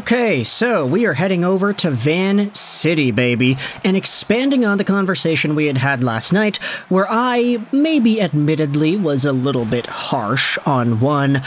Okay, so we are heading over to Van City, baby, and expanding on the conversation we had had last night, where I, maybe admittedly, was a little bit harsh on one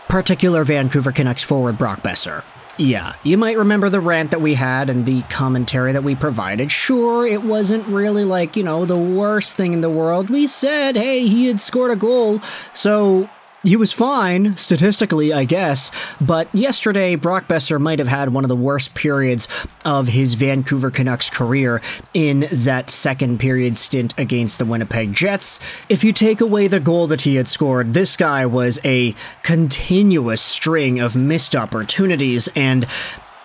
particular Vancouver Canucks forward, Brock Boeser. Yeah, you might remember the rant that we had and the commentary that we provided. Sure, it wasn't really like, the worst thing in the world. We said, hey, he had scored a goal, so he was fine, statistically, I guess, but yesterday, Brock Boeser might have had one of the worst periods of his Vancouver Canucks career in that second period stint against the Winnipeg Jets. If you take away the goal that he had scored, this guy was a continuous string of missed opportunities, and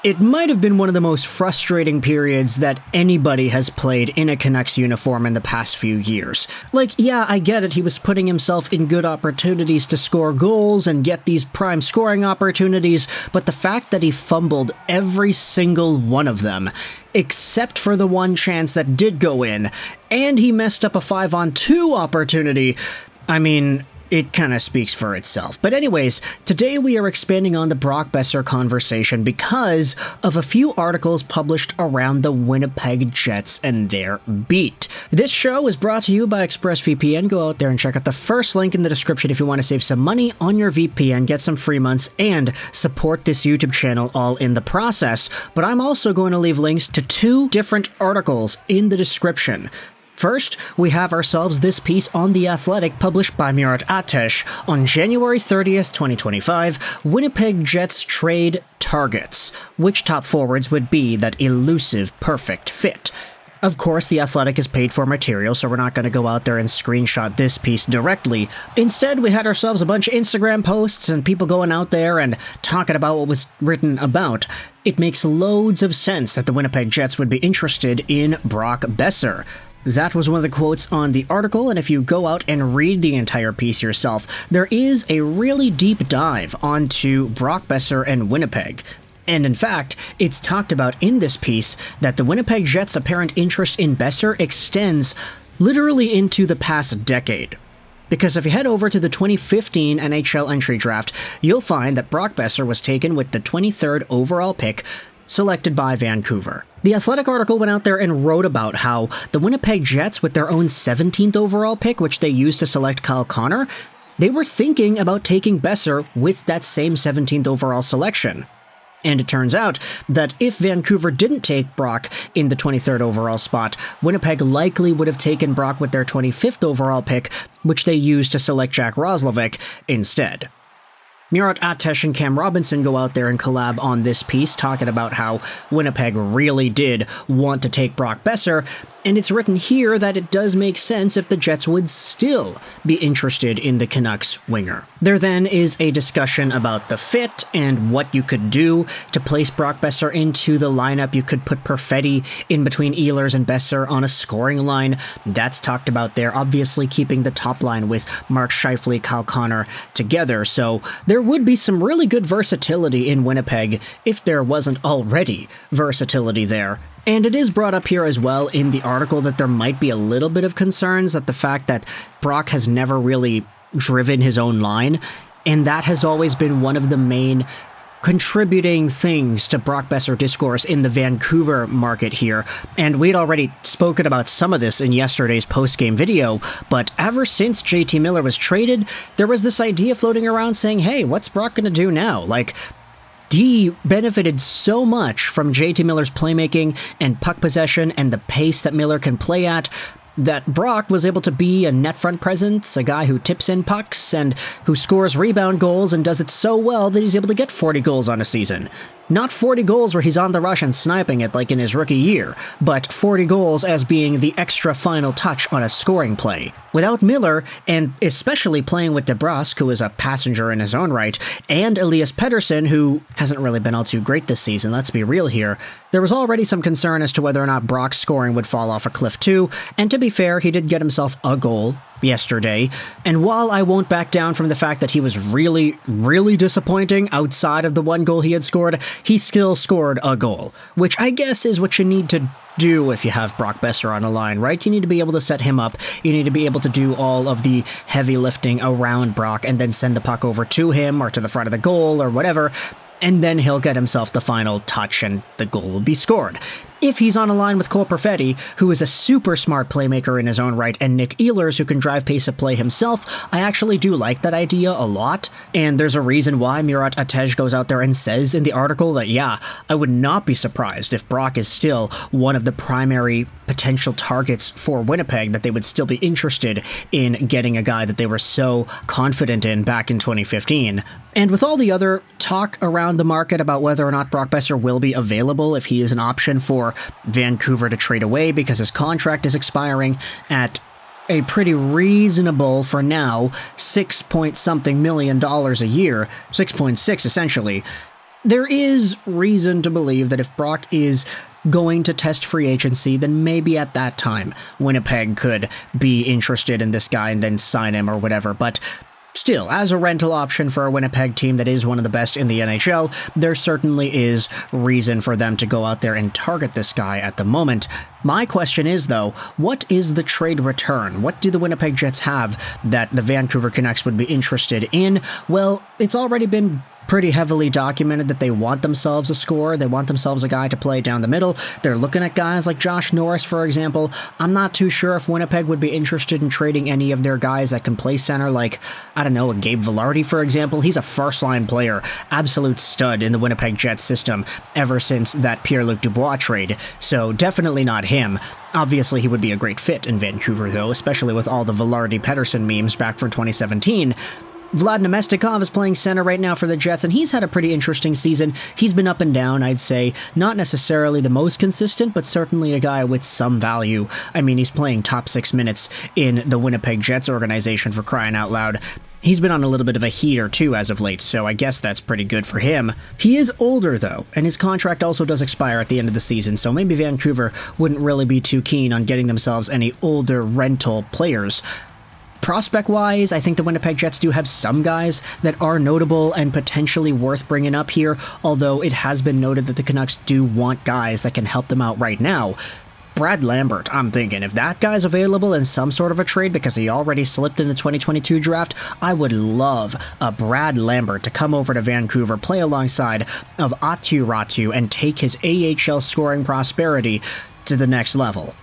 it might have been one of the most frustrating periods that anybody has played in a Canucks uniform in the past few years. Yeah, I get it, he was putting himself in good opportunities to score goals and get these prime scoring opportunities, but the fact that he fumbled every single one of them, except for the one chance that did go in, and he messed up a 5-on-2 opportunity, it kind of speaks for itself. But anyways, today we are expanding on the Brock Boeser conversation because of a few articles published around the Winnipeg Jets and their beat. This show is brought to you by ExpressVPN. Go out there and check out the first link in the description if you want to save some money on your VPN, get some free months, and support this YouTube channel all in the process. But I'm also going to leave links to 2 different articles in the description. First, we have ourselves this piece on The Athletic published by Murat Atesh on January 30th, 2025, Winnipeg Jets trade targets. Which top forwards would be that elusive perfect fit? Of course, The Athletic is paid for material, so we're not going to go out there and screenshot this piece directly. Instead, we had ourselves a bunch of Instagram posts and people going out there and talking about what was written about. It makes loads of sense that the Winnipeg Jets would be interested in Brock Boeser. That was one of the quotes on the article, and if you go out and read the entire piece yourself, there is a really deep dive onto Brock Boeser and Winnipeg. And in fact, it's talked about in this piece that the Winnipeg Jets' apparent interest in Boeser extends literally into the past decade. Because if you head over to the 2015 NHL Entry Draft, you'll find that Brock Boeser was taken with the 23rd overall pick, selected by Vancouver. The Athletic article went out there and wrote about how the Winnipeg Jets, with their own 17th overall pick, which they used to select Kyle Connor, they were thinking about taking Boeser with that same 17th overall selection. And it turns out that if Vancouver didn't take Brock in the 23rd overall spot, Winnipeg likely would have taken Brock with their 25th overall pick, which they used to select Jack Roslovic instead. Murat Atesh and Cam Robinson go out there and collab on this piece, talking about how Winnipeg really did want to take Brock Boeser, and it's written here that it does make sense if the Jets would still be interested in the Canucks winger. There then is a discussion about the fit and what you could do to place Brock Boeser into the lineup. You could put Perfetti in between Ehlers and Boeser on a scoring line. That's talked about there, obviously keeping the top line with Mark Scheifele, Kyle Connor together, so there would be some really good versatility in Winnipeg if there wasn't already versatility there. And it is brought up here as well in the article that there might be a little bit of concerns at the fact that Brock has never really driven his own line, and that has always been one of the main contributing things to Brock Boeser discourse in the Vancouver market here, and we'd already spoken about some of this in yesterday's post-game video, but ever since JT Miller was traded, there was this idea floating around saying, hey, what's Brock gonna do now? He benefited so much from JT Miller's playmaking and puck possession and the pace that Miller can play at, that Brock was able to be a net front presence, a guy who tips in pucks and who scores rebound goals and does it so well that he's able to get 40 goals on a season. Not 40 goals where he's on the rush and sniping it like in his rookie year, but 40 goals as being the extra final touch on a scoring play. Without Miller, and especially playing with DeBrusk, who is a passenger in his own right, and Elias Pettersson, who hasn't really been all too great this season, let's be real here, there was already some concern as to whether or not Brock's scoring would fall off a cliff too, and to be fair, he did get himself a goal yesterday, and while I won't back down from the fact that he was really, really disappointing outside of the one goal he had scored, he still scored a goal, which I guess is what you need to do if you have Brock Boeser on a line, right? You need to be able to set him up, you need to be able to do all of the heavy lifting around Brock and then send the puck over to him or to the front of the goal or whatever. and then he'll get himself the final touch and the goal will be scored. If he's on a line with Cole Perfetti, who is a super smart playmaker in his own right, and Nick Ehlers, who can drive pace of play himself, I actually do like that idea a lot. And there's a reason why Murat Atej goes out there and says in the article that, yeah, I would not be surprised if Brock is still one of the primary potential targets for Winnipeg, that they would still be interested in getting a guy that they were so confident in back in 2015. And with all the other talk around the market about whether or not Brock Boeser will be available, if he is an option for Vancouver to trade away because his contract is expiring at a pretty reasonable, for now, $6-point-something million a year, 6.6 essentially, there is reason to believe that if Brock is going to test free agency, then maybe at that time Winnipeg could be interested in this guy and then sign him or whatever. But still, as a rental option for a Winnipeg team that is one of the best in the NHL, there certainly is reason for them to go out there and target this guy at the moment. My question is, though, what is the trade return? What do the Winnipeg Jets have that the Vancouver Canucks would be interested in? Well, it's already been pretty heavily documented that they want themselves a scorer. They want themselves a guy to play down the middle. They're looking at guys like Josh Norris, for example. I'm not too sure if Winnipeg would be interested in trading any of their guys that can play center, like, I don't know, a Gabe Vilardi, for example. He's a first-line player, absolute stud in the Winnipeg Jets system ever since that Pierre-Luc Dubois trade, so definitely not him. Obviously, he would be a great fit in Vancouver, though, especially with all the Vilardi-Pettersson memes back from 2017. Vlad Namestnikov is playing center right now for the Jets, and he's had a pretty interesting season. He's been up and down, I'd say. Not necessarily the most consistent, but certainly a guy with some value. I mean, he's playing top 6 minutes in the Winnipeg Jets organization, for crying out loud. He's been on a little bit of a heater too as of late, so I guess that's pretty good for him. He is older though, and his contract also does expire at the end of the season, so maybe Vancouver wouldn't really be too keen on getting themselves any older rental players. Prospect-wise, I think the Winnipeg Jets do have some guys that are notable and potentially worth bringing up here, although it has been noted that the Canucks do want guys that can help them out right now. Brad Lambert, I'm thinking, if that guy's available in some sort of a trade because he already slipped in the 2022 draft, I would love a Brad Lambert to come over to Vancouver, play alongside of Aatu Räty, and take his AHL scoring prosperity to the next level.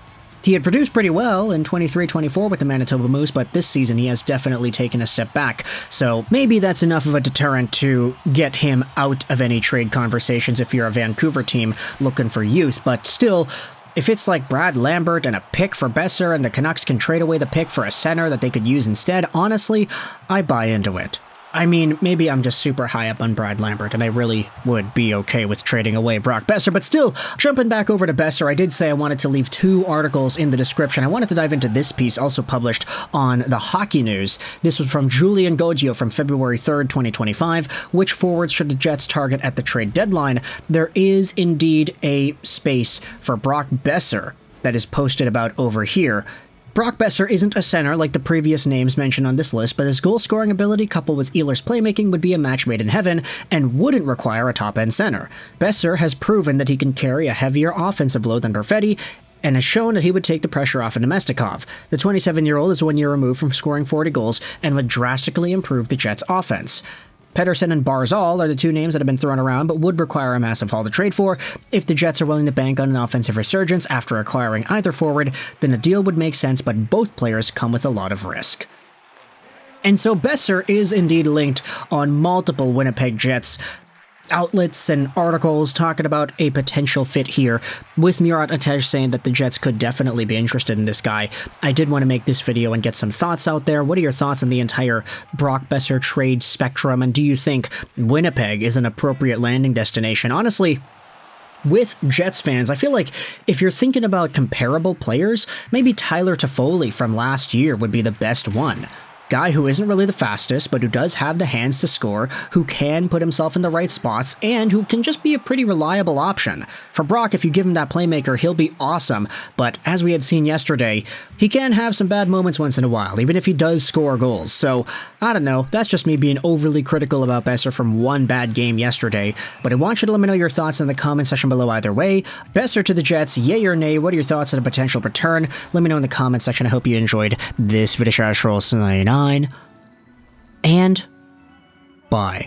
He had produced pretty well in 23-24 with the Manitoba Moose, but this season he has definitely taken a step back, so maybe that's enough of a deterrent to get him out of any trade conversations if you're a Vancouver team looking for youth, but still, if it's like Brad Lambert and a pick for Boeser and the Canucks can trade away the pick for a center that they could use instead, honestly, I buy into it. I mean, maybe I'm just super high up on Brad Lambert, and I really would be okay with trading away Brock Boeser, but still, jumping back over to Boeser, I did say I wanted to leave 2 articles in the description. I wanted to dive into this piece, also published on the Hockey News. This was from Julian Goggio from February 3rd, 2025. Which forwards should the Jets target at the trade deadline? There is indeed a space for Brock Boeser that is posted about over here. Brock Boeser isn't a center like the previous names mentioned on this list, but his goal-scoring ability coupled with Ehlers' playmaking would be a match made in heaven and wouldn't require a top-end center. Boeser has proven that he can carry a heavier offensive load than Perfetti, and has shown that he would take the pressure off of Namestnikov. The 27-year-old is 1 year removed from scoring 40 goals and would drastically improve the Jets' offense. Pettersson and Barzal are the 2 names that have been thrown around but would require a massive haul to trade for. If the Jets are willing to bank on an offensive resurgence after acquiring either forward, then a deal would make sense, but both players come with a lot of risk. And so Boeser is indeed linked on multiple Winnipeg Jets outlets and articles talking about a potential fit here, with Murat Atej saying that the Jets could definitely be interested in this guy. I did want to make this video and get some thoughts out there. What are your thoughts on the entire Brock Boeser trade spectrum, and do you think Winnipeg is an appropriate landing destination? Honestly, with Jets fans, I feel like if you're thinking about comparable players, maybe Tyler Toffoli from last year would be the best one. Guy who isn't really the fastest, but who does have the hands to score, who can put himself in the right spots, and who can just be a pretty reliable option. For Brock, if you give him that playmaker, he'll be awesome, but as we had seen yesterday, he can have some bad moments once in a while, even if he does score goals. So, I don't know, that's just me being overly critical about Boeser from one bad game yesterday, but I want you to let me know your thoughts in the comment section below either way. Boeser to the Jets, yay or nay? What are your thoughts on a potential return? Let me know in the comment section. I hope you enjoyed this video. And bye.